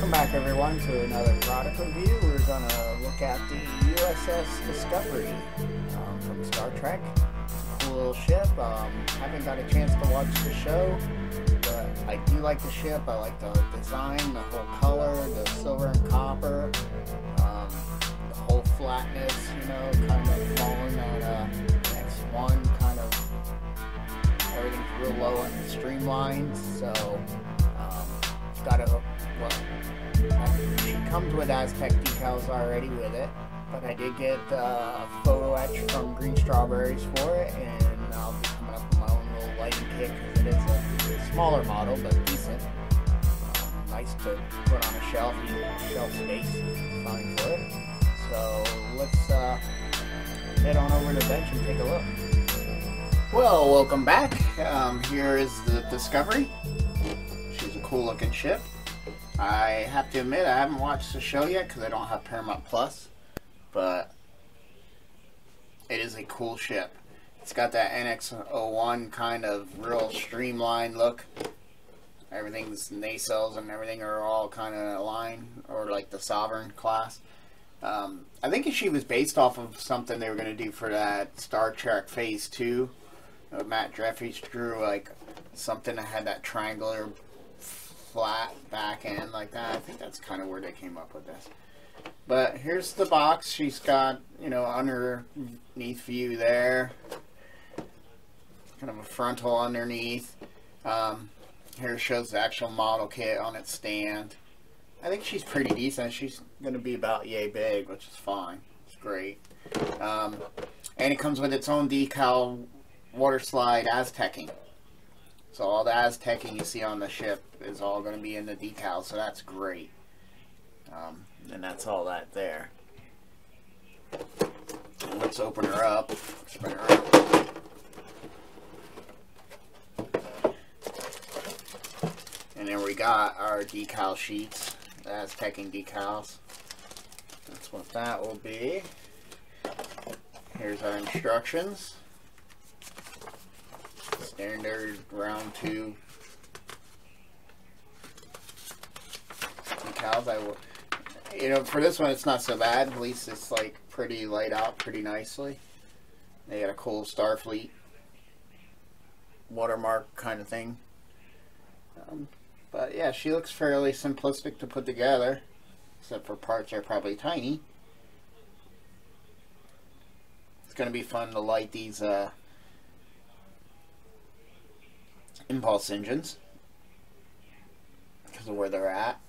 Welcome back everyone to another product review. We're going to look at the USS Discovery from Star Trek. It's a cool little ship. Haven't got a chance to watch the show, but I do like the ship. I like the design, the whole color, the silver and copper, the whole flatness, you know, kind of following that X1, kind of everything's real low and streamlined, so it's got a, she comes with Aztec decals already with it, but I did get photo-etch from Greenstrawberries for it, and I'll be coming up with my own little lighting kit because it is a smaller model, but decent. Nice to put on a shelf, shelf space, fine for it. So let's head on over to the bench and take a look. Well, welcome back. Here is the Discovery. She's a cool looking ship. I have to admit I haven't watched the show yet because I don't have Paramount Plus, but it is a cool ship. It's got that NX-01 kind of real streamlined look. Everything's nacelles and everything are all kind of aligned, or like the Sovereign class. I think she was based off of something they were going to do for that Star Trek Phase 2. Matt Jeffries drew like something that had that triangular flat back end like that. I think that's kind of where they came up with this. But here's the box. She's got, you know, underneath view there. Kind of a frontal underneath. Here shows the actual model kit on its stand. I think she's pretty decent. She's going to be about yay big, which is fine. It's great. And it comes with its own decal water slide Aztecing. So all the Aztecing you see on the ship is all going to be in the decal, so that's great. And that's all that there. Let's open her up. Spin her up. And then we got our decal sheets, the Aztecing decals. That's what that will be. Here's our instructions. Standard round 2 decals. You know, for this one it's not so bad. At least it's like pretty laid out pretty nicely. They got a cool Starfleet watermark kind of thing. But yeah, she looks fairly simplistic to put together, except for parts are probably tiny. It's going to be fun to light these impulse engines because of where they're at,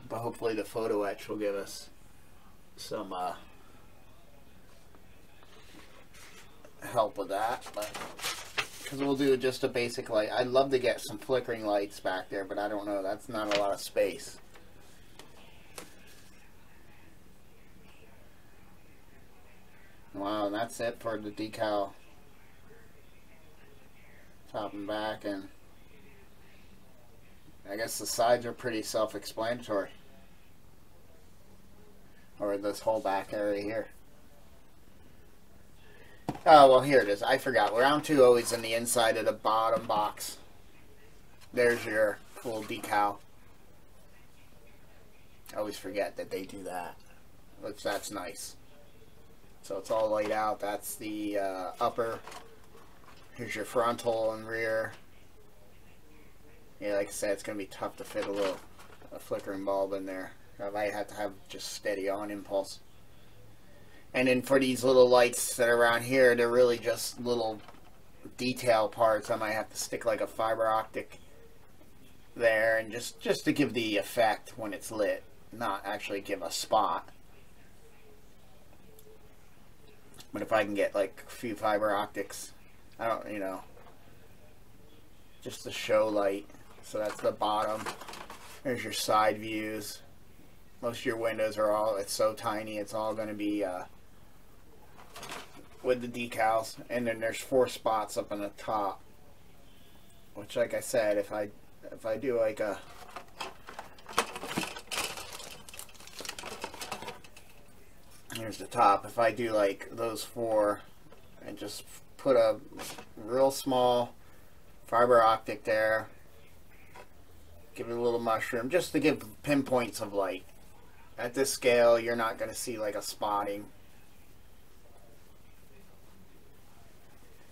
but hopefully the photo etch will give us some help with that. But because we'll do just a basic light. I'd love to get some flickering lights back there, but I don't know, that's not a lot of space. Wow, and that's it for the decal top and back, and I guess the sides are pretty self-explanatory, or this whole back area here. Oh, well, here it is. I forgot. Round 2 always in the inside of the bottom box. There's your full decal. I always forget that they do that, which that's nice. So it's all laid out. That's the upper. Here's your frontal and rear. Yeah, like I said, it's going to be tough to fit a flickering bulb in there. I might have to have just steady on impulse. And then for these little lights that are around here, they're really just little detail parts. I might have to stick like a fiber optic there, and just to give the effect when it's lit, not actually give a spot. But if I can get like a few fiber optics, I don't, you know, just the show light. So that's the bottom. There's your side views. Most of your windows are all, it's so tiny, it's all going to be with the decals. And then there's 4 spots up on the top, which, like I said, if I do like a here's the top. If I do like those 4 and just put a real small fiber optic there, Give it a little mushroom, just to give pinpoints of light. At this scale, you're not going to see like a spotting.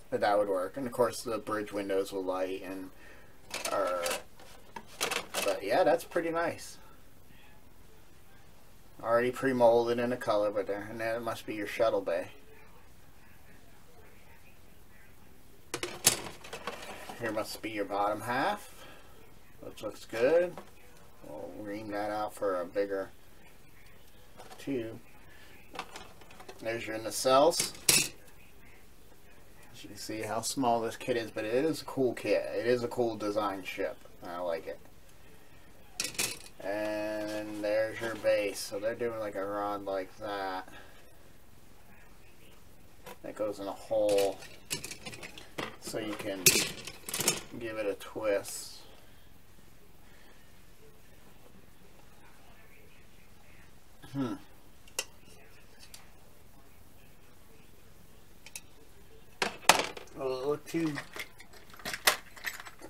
But that would work. And of course the bridge windows will light and but yeah, that's pretty nice. Already pre-molded in a color, but there, and then it must be your shuttle bay. Here must be your bottom half, which looks good. We'll ream that out for a bigger tube. There's your nacelles. As you can see how small this kit is, but it is a cool kit. It is a cool design ship. I like it. And there's your base. So they're doing like a rod like that. That goes in a hole so you can give it a twist. Will it look too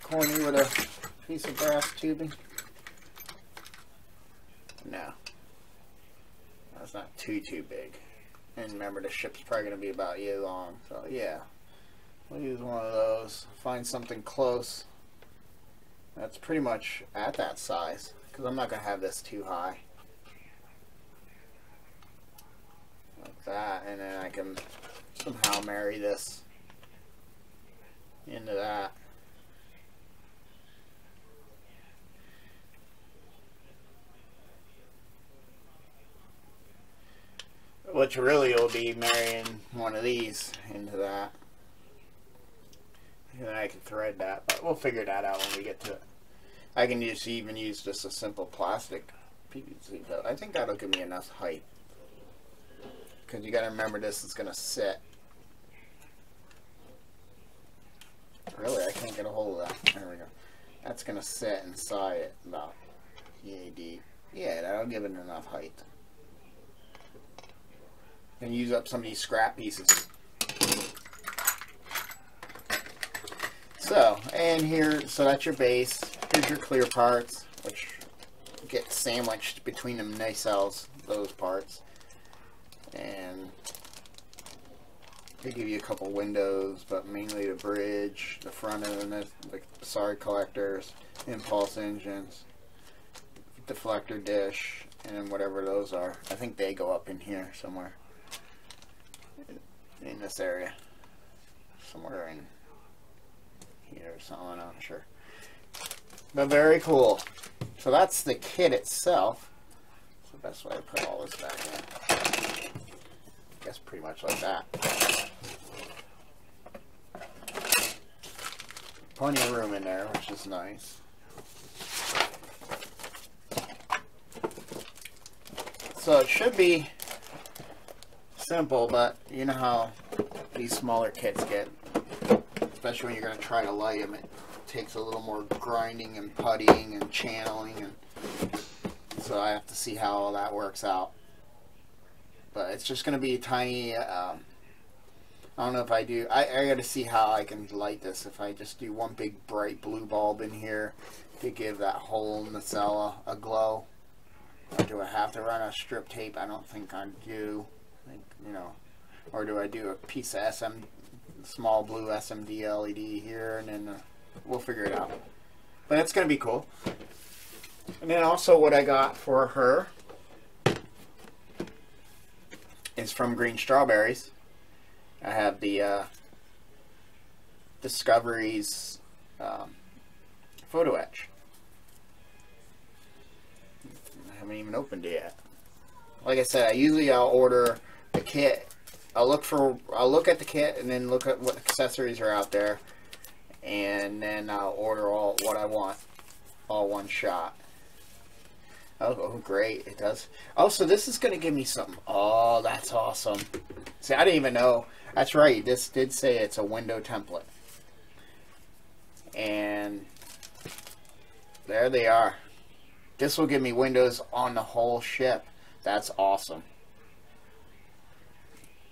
corny with a piece of brass tubing? No. That's not too big. And remember, the ship's probably going to be about yay long. So yeah, we'll use one of those. Find something close. That's pretty much at that size, because I'm not going to have this too high. Like that, and then I can somehow marry this into that. Which really will be marrying one of these into that. And then I can thread that, but we'll figure that out when we get to it. I can even use just a simple plastic PVC, but I think that'll give me enough height. Because you gotta remember, this is gonna sit. Really, I can't get a hold of that. There we go. That's gonna sit inside it about yay deep. Yeah, that'll give it enough height. And use up some of these scrap pieces. So, and here, so that's your base. Here's your clear parts, which get sandwiched between the nacelles, those parts. And they give you a couple windows, but mainly the bridge, the front end, the side collectors, impulse engines, deflector dish, and whatever those are. I think they go up in here somewhere. In this area. Somewhere in here or something, I'm not sure. But very cool. So that's the kit itself. That's the best way to put all this back in. I guess pretty much like that. Plenty of room in there, which is nice. So it should be simple, but you know how these smaller kits get, especially when you're going to try to light them. It takes a little more grinding and puttying and channeling, and so I have to see how all that works out. But it's just going to be a tiny, I don't know if I do, I got to see how I can light this. If I just do one big bright blue bulb in here to give that whole nacelle a glow, or do I have to run a strip tape? I don't think I do. You know, or do I do a piece of small blue SMD LED here, and then we'll figure it out. But it's gonna be cool. And then also what I got for her is from Greenstrawberries. I have the Discovery's photo-etch. I haven't even opened it yet. Like I said, I'll order the kit. I'll look at the kit and then look at what accessories are out there, and then I'll order all what I want, all one shot. Oh, great, it does. Oh, so this is going to give me something. Oh, that's awesome. See, I didn't even know. That's right, this did say it's a window template. And there they are. This will give me windows on the whole ship. That's awesome.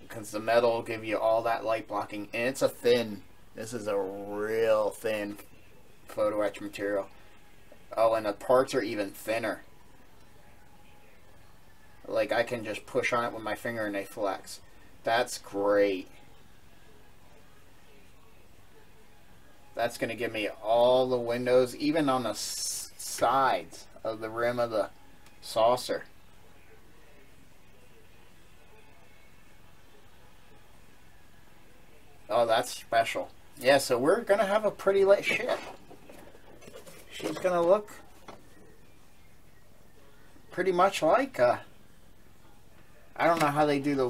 Because the metal will give you all that light blocking. And it's a thin, this is a real thin photo etch material. Oh, and the parts are even thinner. Like, I can just push on it with my finger and they flex. That's great. That's going to give me all the windows, even on the sides of the rim of the saucer. Oh, that's special. Yeah, so we're going to have a pretty lit ship. She's going to look pretty much like, I don't know how they do the...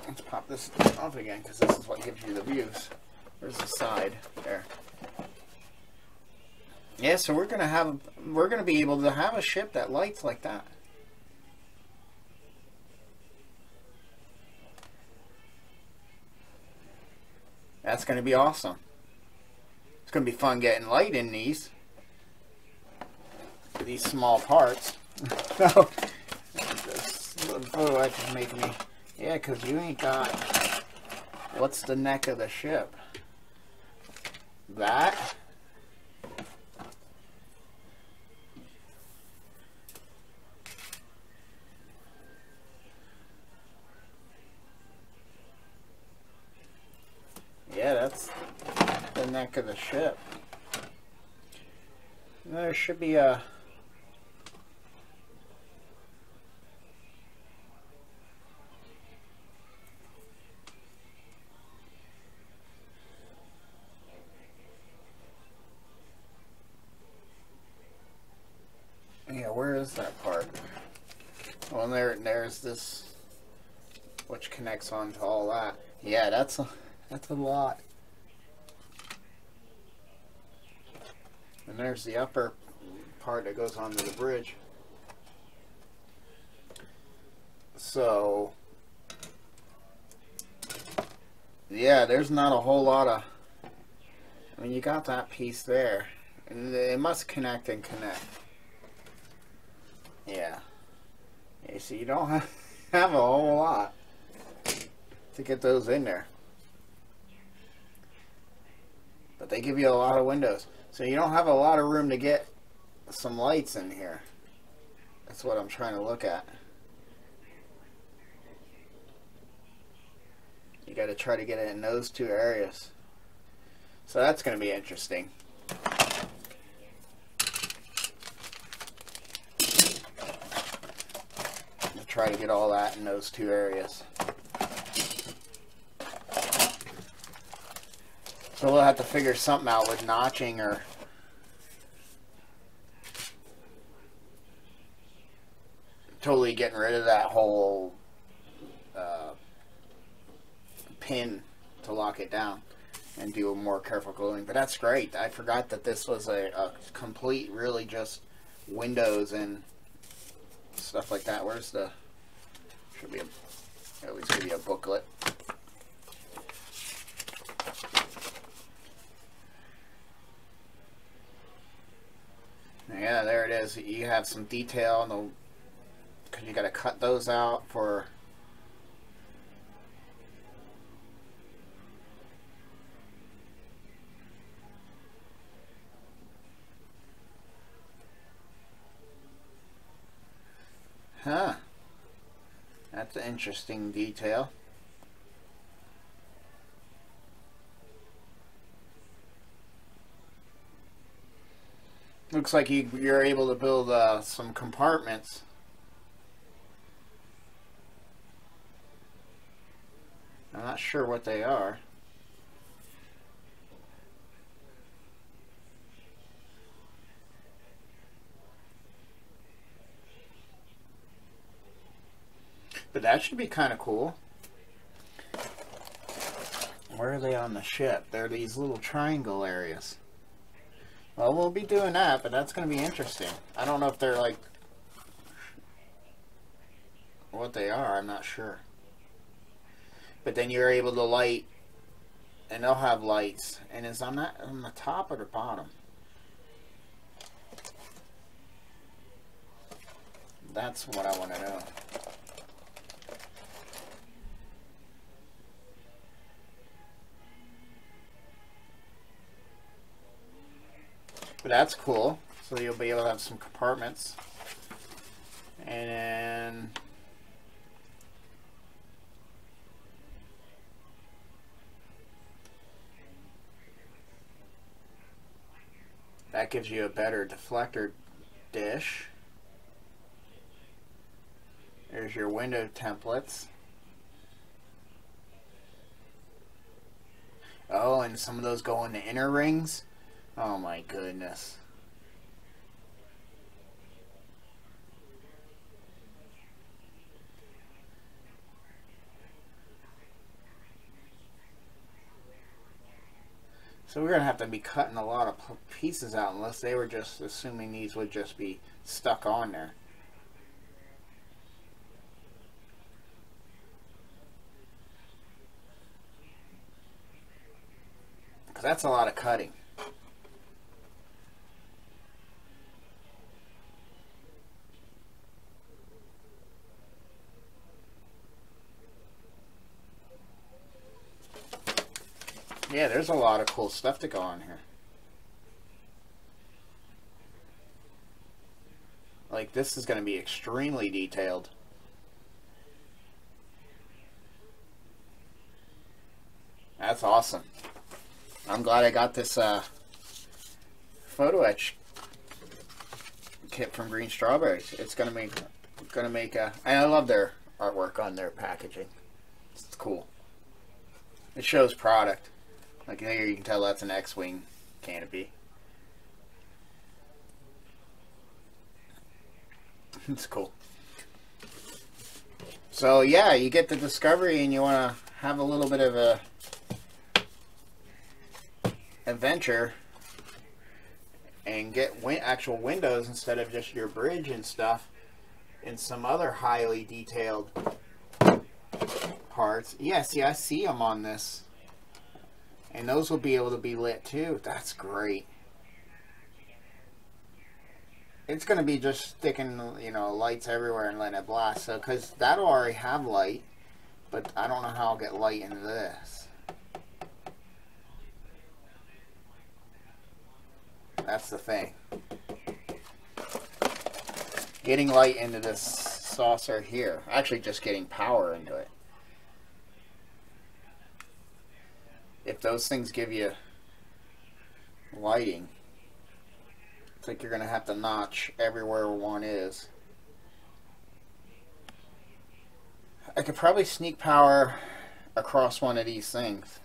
Let's pop this off again, because this is what gives you the views. There's the side there. Yeah, so we're gonna be able to have a ship that lights like that. That's gonna be awesome. It's gonna be fun getting light in these small parts. So this photo etch is making me, yeah, because you ain't got, what's the neck of the ship? That. Yeah, that's the neck of the ship. There should be a... Yeah, where is that part? Well, there's this, which connects onto all that. Yeah, that's a lot. And there's the upper part that goes onto the bridge. So, yeah, there's not a whole lot of... I mean, you got that piece there. And it must connect and connect. Yeah. Yeah, so you don't have a whole lot to get those in there. But they give you a lot of windows. So you don't have a lot of room to get some lights in here. That's what I'm trying to look at. You got to try to get it in those two areas. So that's going to be interesting. Try to get all that in those two areas. So we'll have to figure something out with notching or totally getting rid of that whole pin to lock it down and do a more careful gluing. But that's great. I forgot that this was a complete, really just windows and stuff like that. Where's the... Should be a, at least give you a booklet. Yeah, there it is. You have some detail on the, because you got to cut those out for... Huh. That's an interesting detail. Looks like you're able to build some compartments. I'm not sure what they are. But that should be kind of cool. Where are they on the ship? They're these little triangle areas. Well, we'll be doing that, but that's going to be interesting. I don't know if they're like... what they are, I'm not sure. But then you're able to light, and they'll have lights. And is on that on the top or the bottom? That's what I want to know. But that's cool. So you'll be able to have some compartments. And then that gives you a better deflector dish. There's your window templates. Oh, and some of those go in the inner rings. Oh my goodness. So we're going to have to be cutting a lot of pieces out unless they were just assuming these would just be stuck on there. Because that's a lot of cutting. Yeah, there's a lot of cool stuff to go on here. Like, this is going to be extremely detailed. That's awesome. I'm glad I got this photo etch kit from Greenstrawberry. It's going to make and I love their artwork on their packaging. It's cool. It shows product. Like here you can tell that's an X-Wing canopy. It's cool. So yeah, you get the Discovery and you want to have a little bit of a adventure and get actual windows instead of just your bridge and stuff and some other highly detailed parts. Yeah, see, I see them on this. And those will be able to be lit too. That's great. It's going to be just sticking, you know, lights everywhere and letting it blast. So, because that'll already have light, but I don't know how I'll get light into this. That's the thing. Getting light into this saucer here. Actually, just getting power into it. If those things give you lighting, it's like you're going to have to notch everywhere one is. I could probably sneak power across one of these things.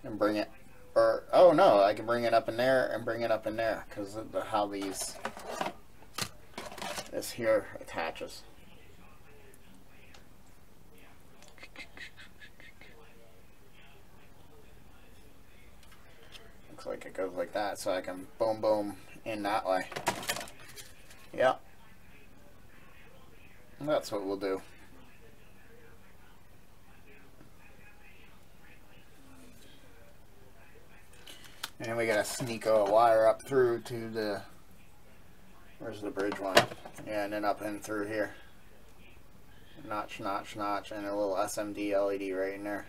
And bring it, or, oh no, I can bring it up in there and bring it up in there because of how this here attaches. Looks like it goes like that, so I can boom boom in that way. Yeah, that's what we'll do. And then we gotta sneak a wire up through to the, where's the bridge one? Yeah, and then up and through here. Notch, notch, notch, and a little SMD LED right in there.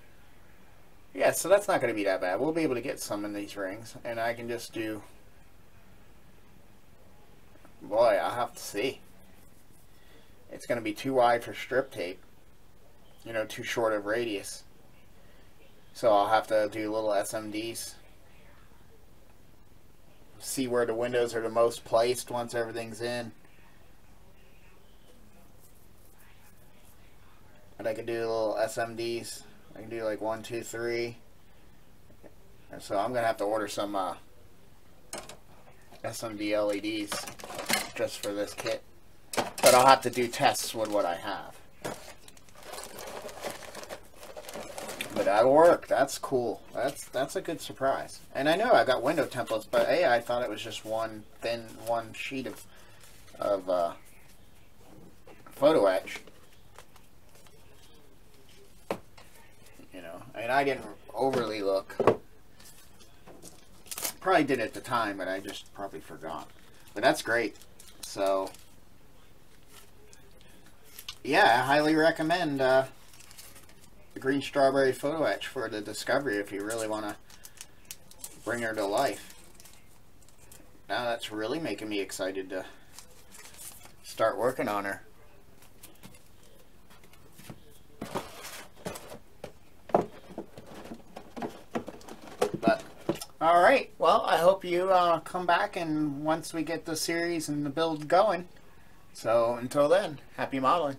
Yeah, so that's not going to be that bad. We'll be able to get some in these rings, and I can just do, boy, I'll have to see. It's going to be too wide for strip tape, you know, too short of radius. So I'll have to do little SMDs. See where the windows are the most placed once everything's in. And I can do little SMDs. I can do like 1, 2, 3. And so I'm gonna have to order some SMD LEDs just for this kit. But I'll have to do tests with what I have. But that'll work. That's cool. That's a good surprise. And I know I got window templates, but hey, I thought it was just one sheet of photo etch. You know, and I didn't overly look. Probably did at the time, but I just probably forgot. But that's great. So yeah, I highly recommend the Greenstrawberry photo etch for the Discovery if you really want to bring her to life. Now that's really making me excited to start working on her. But alright, well, I hope you come back and once we get the series and the build going. So until then, happy modeling.